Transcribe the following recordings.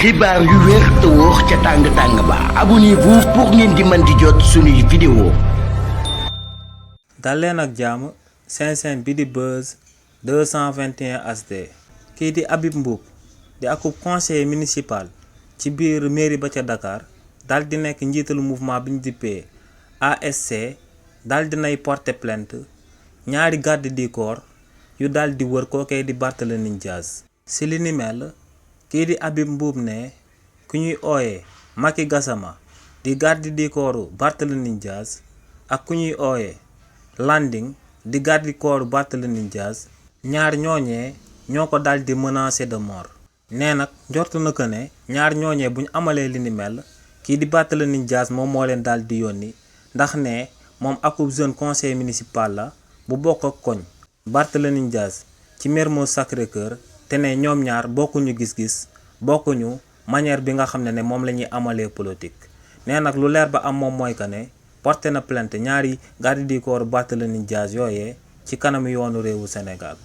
xibaar yu wér te wóor ca tàng ba abonnez-vous pour ngeen di mën di jot suñuy vidéo. dal leen ak jàmm seen bi di Buzz 221 HD kii di Habib Mboup di akub conseiller municipal ci biir mairie ba ca Dakar dal di nekk njiitalu mouvement bi ñu dippee ASC dal dinay porter plainte ñaari garde du corps yu dal di wër kookee di Barthélémy Dias. si li ni mel kii di Habib Mboup ne ku ñuy ooyee Macky Gassama di garde du corps Barthélémy Dias ak ku ñuy ooyee Landing di garde du corps Barthélémy Dias ñaar ñooñee ñoo ko daal di menacé de mort. nee nag njortu na ko ne ñaar ñooñee bu ñu amalee li ni mel kii di Barthélémy Dias moom moo leen daal di yónni ndax ne moom akub jeune conseil municipal la bu bokk ak koñ Barthélémy Dias ci Mermoz Sacré-Cœur te ne ñoom ñaar bokkuñu gis-gis bokkuñu manière bi nga xam ne moom la ñuy amalee politique. nee nag lu leer ba am moom mooy que ne porté na plainte ñaari garde du corps Barthélémy Dias yooyee ci kanamu yoonu réewu Sénégal.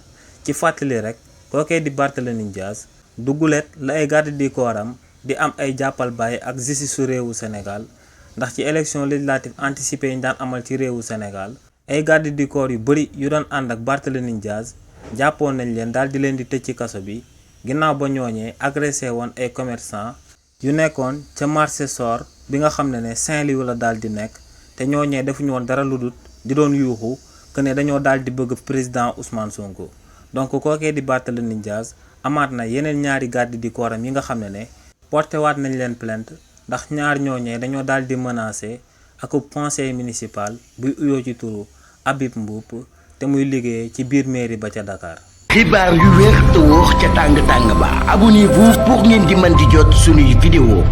ci fàttali rek kookee di Barthélémy Dias dugguleet la ay garde du corps am di am ay jàppal bàyyi ak justice su réewu Sénégal ndax ci élection législative anticipée yi ñu daan amal ci réewu Sénégal ay garde du corps yu bëri yu doon ànd ak Barthélémy Dias jàppoon nañ leen daal di leen di tëj ci kaso bi ginnaaw ba ñooñee agressé woon ay commerçant yu nekkoon ca marché Sor bi nga xam ne Saint-Louis la daal di nekk te ñooñee defuñu woon dara lu dul di doon yuuxu que ne dañoo daal di bëgg président Ousmane Sonko. donc kookee di Barthélémy Dias amaat na yeneen ñaari garde du corps am yi nga xam ne porté waat nañ leen plainte ndax ñaar ñooñee dañoo daal di menacé ak conseil municipal buy uyoo ci turu Habib Mboup te muy liggéey ci biir mairie ba ca Dakar. xibaar yu wér te wóor ca tàng ba abonnez-vous pour ngeen di mën di jot suñuy vidéo.